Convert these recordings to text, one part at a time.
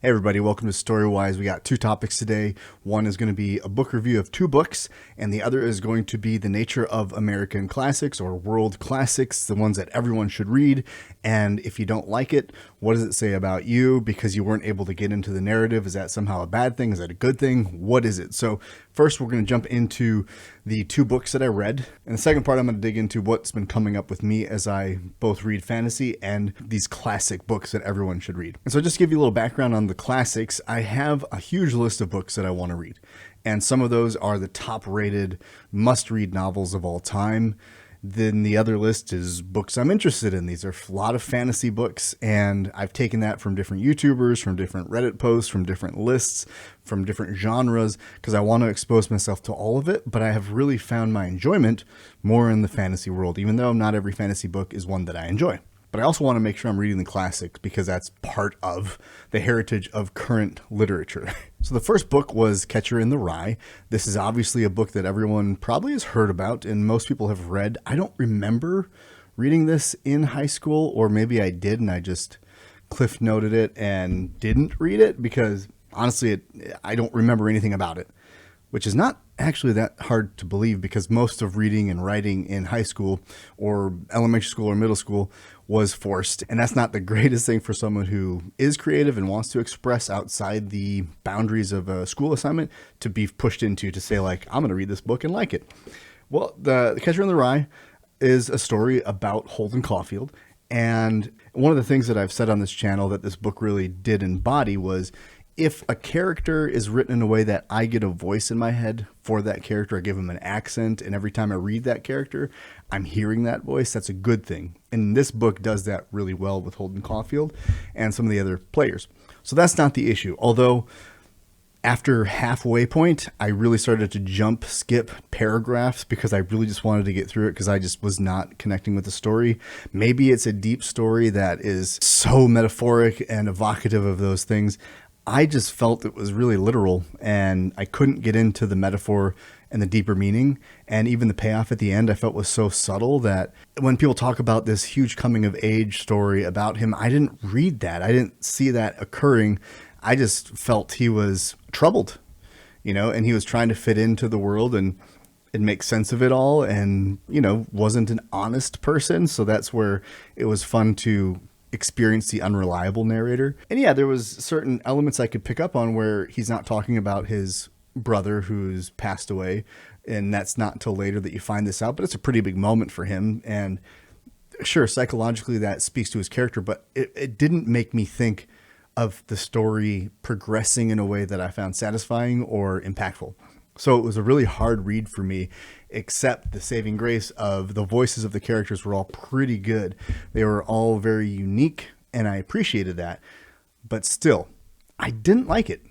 Hey everybody, welcome to Storywise. We got two topics today. One is going to be a book review of two books, and the other is going to be the nature of American classics or world classics, the ones that everyone should read. And if you don't like it, what does it say about you because you weren't able to get into the narrative? Is that somehow a bad thing? Is that a good thing? What is it? So first, we're going to jump into the two books that I read. In the second part, I'm going to dig into what's been coming up with me as I both read fantasy and these classic books that everyone should read. And so just to give you a little background on the classics, I have a huge list of books that I want to read. And some of those are the top rated must-read novels of all time. Then the other list is books I'm interested in. These are a lot of fantasy books, and I've taken that from different YouTubers, from different Reddit posts, from different lists, from different genres, because I want to expose myself to all of it, but I have really found my enjoyment more in the fantasy world, even though not every fantasy book is one that I enjoy. But I also want to make sure I'm reading the classics because that's part of the heritage of current literature. So the first book was Catcher in the Rye. This is obviously a book that everyone probably has heard about and most people have read. I don't remember reading this in high school, or maybe I did and I just cliff noted it and didn't read it because honestly, I don't remember anything about it, which is not actually that hard to believe because most of reading and writing in high school or elementary school or middle school was forced. And that's not the greatest thing for someone who is creative and wants to express outside the boundaries of a school assignment to be pushed into to say like, I'm going to read this book and like it. Well, the Catcher in the Rye is a story about Holden Caulfield. And one of the things that I've said on this channel that this book really did embody was if a character is written in a way that I get a voice in my head for that character, I give him an accent, and every time I read that character, I'm hearing that voice, that's a good thing. And this book does that really well with Holden Caulfield and some of the other players. So that's not the issue. Although after halfway point, I really started to skip paragraphs because I really just wanted to get through it because I just was not connecting with the story. Maybe it's a deep story that is so metaphoric and evocative of those things. I just felt it was really literal and I couldn't get into the metaphor and the deeper meaning. And even the payoff at the end I felt was so subtle that when people talk about this huge coming of age story about him, I didn't read that. I didn't see that occurring. I just felt he was troubled, and he was trying to fit into the world and make sense of it all and, wasn't an honest person. So that's where it was fun to experience the unreliable narrator. And yeah, there was certain elements I could pick up on where he's not talking about his brother who's passed away. And that's not until later that you find this out, but it's a pretty big moment for him. And sure, psychologically that speaks to his character, but it didn't make me think of the story progressing in a way that I found satisfying or impactful. So it was a really hard read for me, except the saving grace of the voices of the characters were all pretty good. They were all very unique, and I appreciated that. But still, I didn't like it.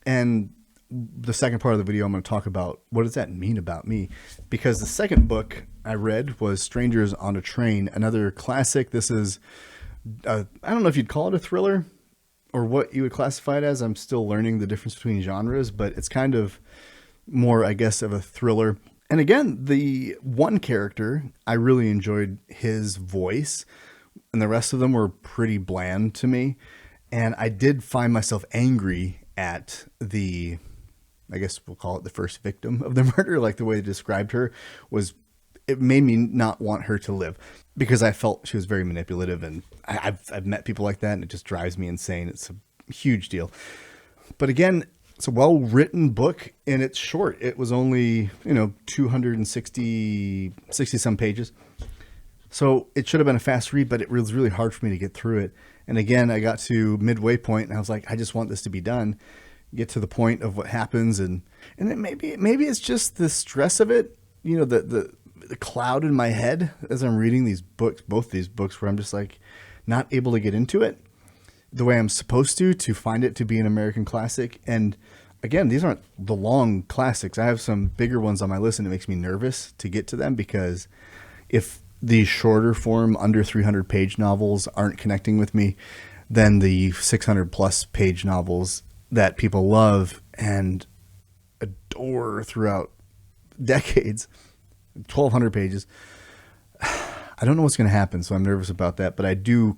And the second part of the video, I'm going to talk about what does that mean about me? Because the second book I read was Strangers on a Train, another classic. This is, I don't know if you'd call it a thriller or what you would classify it as. I'm still learning the difference between genres, but it's kind of more, I guess, of a thriller. And again, the one character, I really enjoyed his voice, and the rest of them were pretty bland to me. And I did find myself angry at the, I guess we'll call it the first victim of the murder, like the way they described her it made me not want her to live because I felt she was very manipulative, and I've met people like that and it just drives me insane. It's a huge deal. But again, it's a well-written book and it's short. It was only, 260 some pages. So it should have been a fast read, but it was really hard for me to get through it. And again, I got to midway point and I was like, I just want this to be done. Get to the point of what happens. And then maybe it's just the stress of it, the cloud in my head as I'm reading these books, both these books, where I'm just like not able to get into it the way I'm supposed to find it to be an American classic. And again, these aren't the long classics. I have some bigger ones on my list and it makes me nervous to get to them because if the shorter form under 300 page novels aren't connecting with me, then the 600 plus page novels that people love and adore throughout decades, 1,200 pages, I don't know what's going to happen. So I'm nervous about that, but I do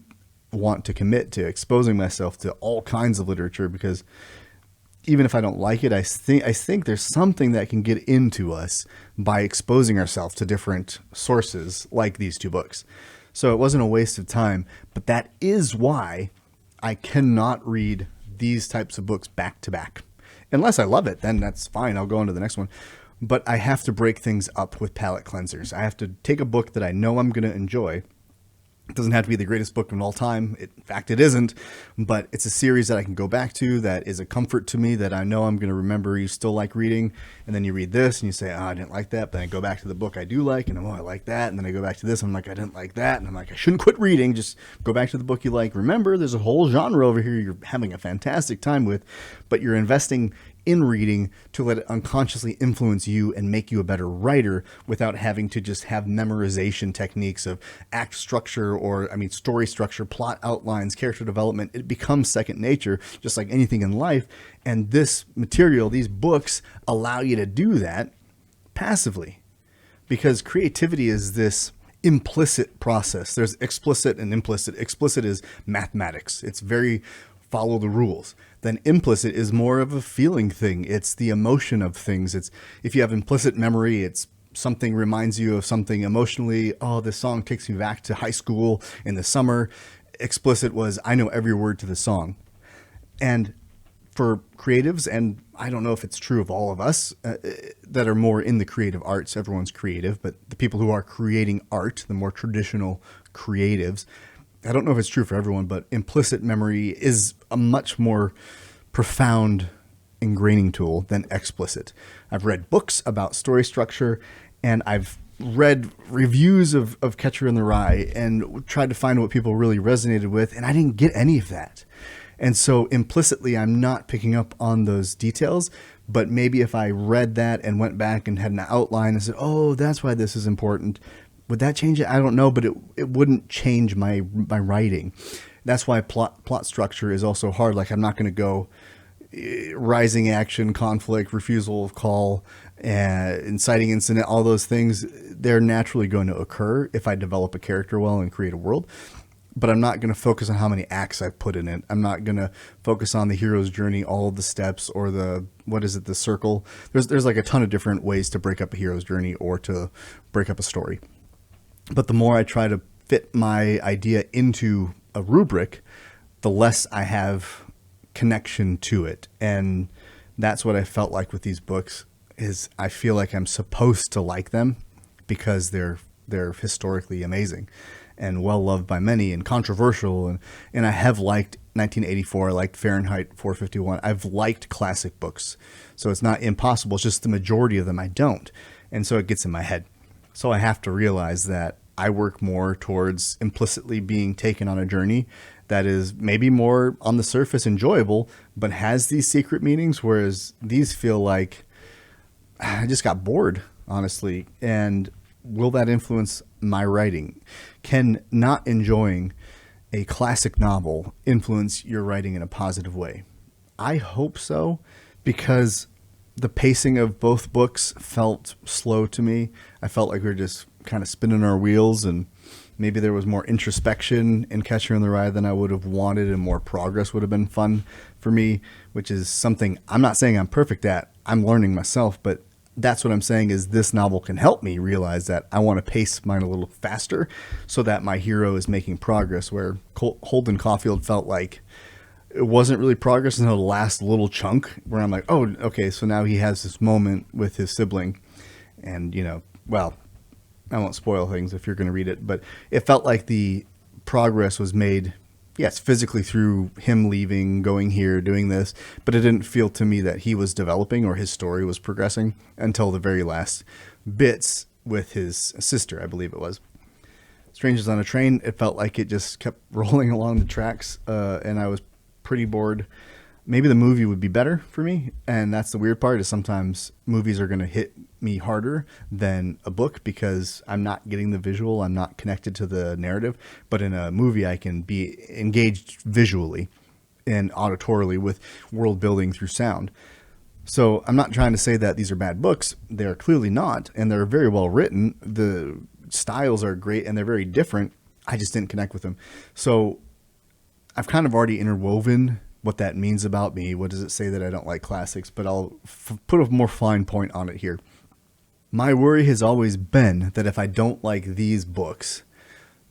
want to commit to exposing myself to all kinds of literature, because even if I don't like it, I think there's something that can get into us by exposing ourselves to different sources like these two books. So it wasn't a waste of time, but that is why I cannot read these types of books back to back. Unless I love it, then that's fine. I'll go on to the next one. But I have to break things up with palate cleansers. I have to take a book that I know I'm going to enjoy. It doesn't have to be the greatest book of all time. In fact, it isn't. But it's a series that I can go back to, that is a comfort to me, that I know I'm going to remember you still like reading. And then you read this and you say, oh, I didn't like that. But then I go back to the book I do like, and I like that. And then I go back to this, and I'm like, I didn't like that. And I'm like, I shouldn't quit reading. Just go back to the book you like. Remember, there's a whole genre over here you're having a fantastic time with, but you're investing in reading to let it unconsciously influence you and make you a better writer, without having to just have memorization techniques of act structure, or story structure, plot outlines, character development. It becomes second nature, just like anything in life. And this material, these books, allow you to do that passively, because creativity is this implicit process. There's explicit and implicit. Explicit is mathematics. It's very follow the rules. Then implicit is more of a feeling thing. It's the emotion of things. It's, if you have implicit memory, it's something reminds you of something emotionally. Oh, this song takes me back to high school in the summer. Explicit was, I know every word to the song. And for creatives, and I don't know if it's true of all of us that are more in the creative arts, everyone's creative, but the people who are creating art, the more traditional creatives, I don't know if it's true for everyone, but implicit memory is a much more profound ingraining tool than explicit. I've read books about story structure, and I've read reviews of Catcher in the Rye and tried to find what people really resonated with, and I didn't get any of that. And so implicitly, I'm not picking up on those details, but maybe if I read that and went back and had an outline and said, oh, that's why this is important, would that change it? I don't know, but it wouldn't change my writing. That's why plot structure is also hard. Like, I'm not going to go rising action, conflict, refusal of call, inciting incident, all those things. They're naturally going to occur if I develop a character well and create a world. But I'm not going to focus on how many acts I've put in it. I'm not going to focus on the hero's journey, all of the steps, or the circle. There's like a ton of different ways to break up a hero's journey or to break up a story. But the more I try to fit my idea into a rubric, the less I have connection to it. And that's what I felt like with these books, is I feel like I'm supposed to like them because they're historically amazing and well loved by many and controversial. And I have liked 1984. I liked Fahrenheit 451. I've liked classic books. So it's not impossible. It's just the majority of them I don't. And so it gets in my head. So I have to realize that I work more towards implicitly being taken on a journey that is maybe more on the surface enjoyable, but has these secret meanings, whereas these feel like I just got bored, honestly. And will that influence my writing? Can not enjoying a classic novel influence your writing in a positive way? I hope so, because the pacing of both books felt slow to me. I felt like we were just kind of spinning our wheels, and maybe there was more introspection in Catcher in the Rye than I would have wanted, and more progress would have been fun for me, which is something I'm not saying I'm perfect at. I'm learning myself, but that's what I'm saying is this novel can help me realize that I want to pace mine a little faster so that my hero is making progress, where Holden Caulfield felt like it wasn't really progress until the last little chunk where I'm like, oh, okay, so now he has this moment with his sibling. And, well, I won't spoil things if you're going to read it, but it felt like the progress was made, yes, physically through him leaving, going here, doing this, but it didn't feel to me that he was developing or his story was progressing until the very last bits with his sister, I believe it was. Strangers on a Train, it felt like it just kept rolling along the tracks, and I was pretty bored. Maybe the movie would be better for me, and that's the weird part, is sometimes movies are going to hit me harder than a book because I'm not getting the visual, I'm not connected to the narrative. But in a movie, I can be engaged visually and auditorily with world building through sound. So I'm not trying to say that these are bad books. They're clearly not, and they're very well written. The styles are great, and they're very different. I just didn't connect with them. So I've kind of already interwoven what that means about me. What does it say that I don't like classics? But I'll put a more fine point on it here. My worry has always been that if I don't like these books,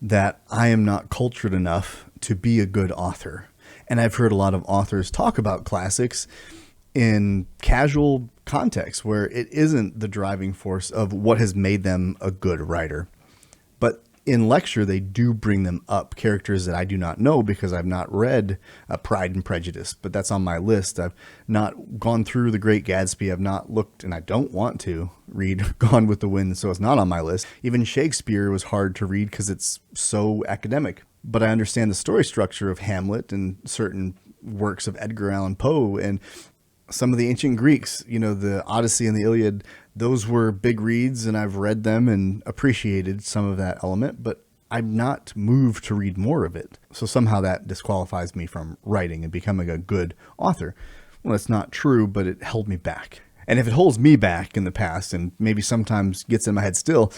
that I am not cultured enough to be a good author. And I've heard a lot of authors talk about classics in casual context where it isn't the driving force of what has made them a good writer. But in lecture, they do bring them up, characters that I do not know because I've not read Pride and Prejudice, but that's on my list. I've not gone through The Great Gatsby. I've not looked, and I don't want to read Gone with the Wind, so it's not on my list. Even Shakespeare was hard to read because it's so academic. But I understand the story structure of Hamlet and certain works of Edgar Allan Poe and some of the ancient Greeks, you know, the Odyssey and the Iliad. Those were big reads, and I've read them and appreciated some of that element, but I'm not moved to read more of it. So somehow that disqualifies me from writing and becoming a good author. Well, it's not true, but it held me back. And if it holds me back in the past and maybe sometimes gets in my head still,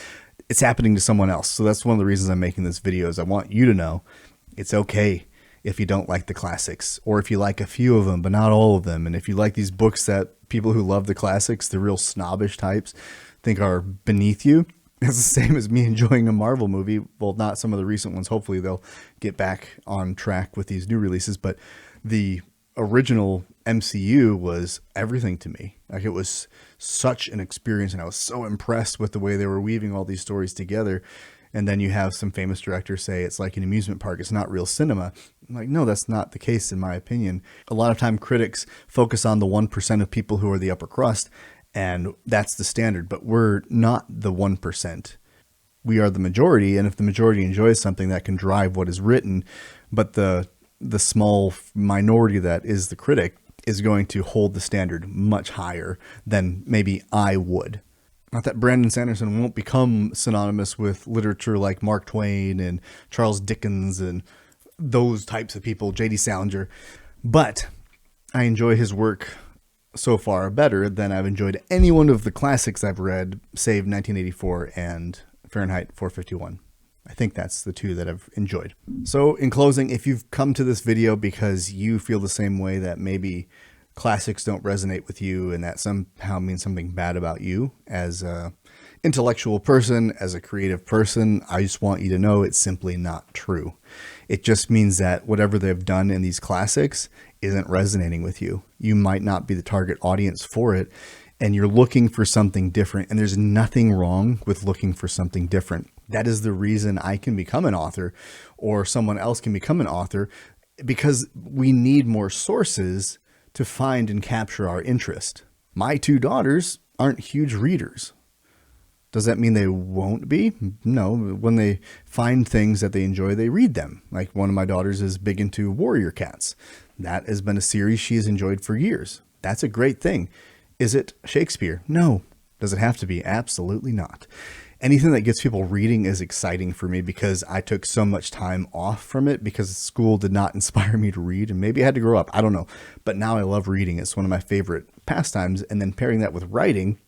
it's happening to someone else. So that's one of the reasons I'm making this video is I want you to know it's okay if you don't like the classics, or if you like a few of them, but not all of them. And if you like these books that people who love the classics, the real snobbish types, think are beneath you, it's the same as me enjoying a Marvel movie. Well, not some of the recent ones. Hopefully they'll get back on track with these new releases, but the original MCU was everything to me. Like, it was such an experience, and I was so impressed with the way they were weaving all these stories together. And then you have some famous directors say it's like an amusement park. It's not real cinema. I'm like, no, that's not the case in my opinion. A lot of time critics focus on the 1% of people who are the upper crust, and that's the standard. But we're not the 1%. We are the majority, and if the majority enjoys something, that can drive what is written. But the small minority that is the critic is going to hold the standard much higher than maybe I would. Not that Brandon Sanderson won't become synonymous with literature like Mark Twain and Charles Dickens and those types of people, J.D. Salinger, but I enjoy his work so far better than I've enjoyed any one of the classics I've read, save 1984 and Fahrenheit 451. I think that's the two that I've enjoyed. So in closing, if you've come to this video because you feel the same way, that maybe classics don't resonate with you and that somehow means something bad about you as a intellectual person, as a creative person, I just want you to know it's simply not true. It just means that whatever they've done in these classics isn't resonating with you. You might not be the target audience for it, and you're looking for something different, and there's nothing wrong with looking for something different. That is the reason I can become an author, or someone else can become an author, because we need more sources to find and capture our interest. My two daughters aren't huge readers. Does that mean they won't be? No. When they find things that they enjoy, they read them. Like, one of my daughters is big into Warrior Cats. That has been a series she has enjoyed for years. That's a great thing. Is it Shakespeare? No. Does it have to be? Absolutely not. Anything that gets people reading is exciting for me because I took so much time off from it because school did not inspire me to read, and maybe I had to grow up. I don't know. But now I love reading. It's one of my favorite pastimes. And then pairing that with writing,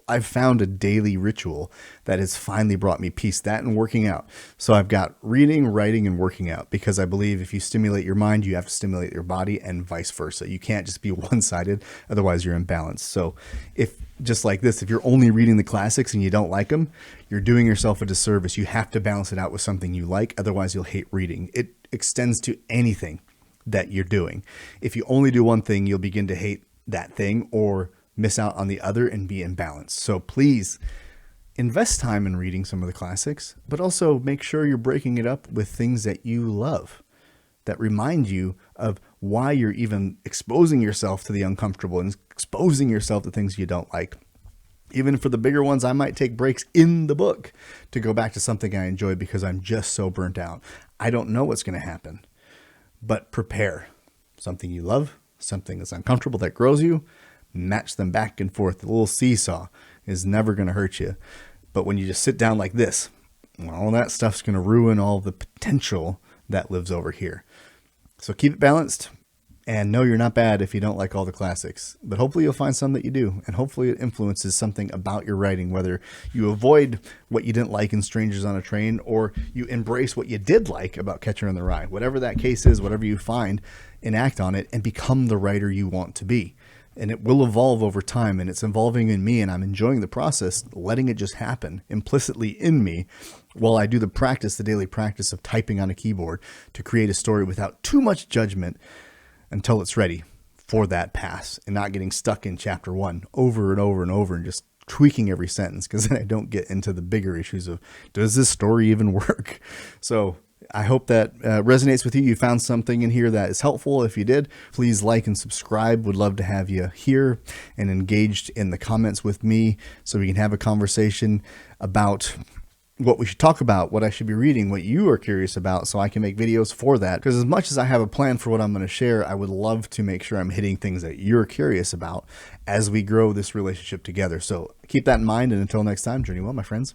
I've found a daily ritual that has finally brought me peace, that and working out. So I've got reading, writing, and working out, because I believe if you stimulate your mind, you have to stimulate your body, and vice versa. You can't just be one-sided, otherwise you're imbalanced. So if, just like this, if you're only reading the classics and you don't like them, you're doing yourself a disservice. You have to balance it out with something you like, otherwise you'll hate reading. It extends to anything that you're doing. If you only do one thing, you'll begin to hate that thing or miss out on the other and be imbalanced. So please invest time in reading some of the classics, but also make sure you're breaking it up with things that you love, that remind you of why you're even exposing yourself to the uncomfortable and exposing yourself to things you don't like. Even for the bigger ones, I might take breaks in the book to go back to something I enjoy because I'm just so burnt out. I don't know what's going to happen, but prepare. Something you love, something that's uncomfortable that grows you, match them back and forth. The little seesaw is never going to hurt you. But when you just sit down like this, all that stuff's going to ruin all the potential that lives over here. So keep it balanced And no, you're not bad if you don't like all the classics, but hopefully you'll find some that you do. And hopefully it influences something about your writing, whether you avoid what you didn't like in Strangers on a Train or you embrace what you did like about Catcher in the Rye. Whatever that case is, whatever you find, enact on it and become the writer you want to be. And it will evolve over time, and it's evolving in me, and I'm enjoying the process, letting it just happen implicitly in me while I do the daily practice of typing on a keyboard to create a story without too much judgment until it's ready for that pass, and not getting stuck in chapter 1 over and over and over and just tweaking every sentence, because then I don't get into the bigger issues of, does this story even work? So I hope that resonates with you. You found something in here that is helpful. If you did, please like and subscribe. Would love to have you here and engaged in the comments with me so we can have a conversation about what we should talk about, what I should be reading, what you are curious about, so I can make videos for that. Because as much as I have a plan for what I'm going to share, I would love to make sure I'm hitting things that you're curious about as we grow this relationship together. So keep that in mind, and until next time, journey well, my friends.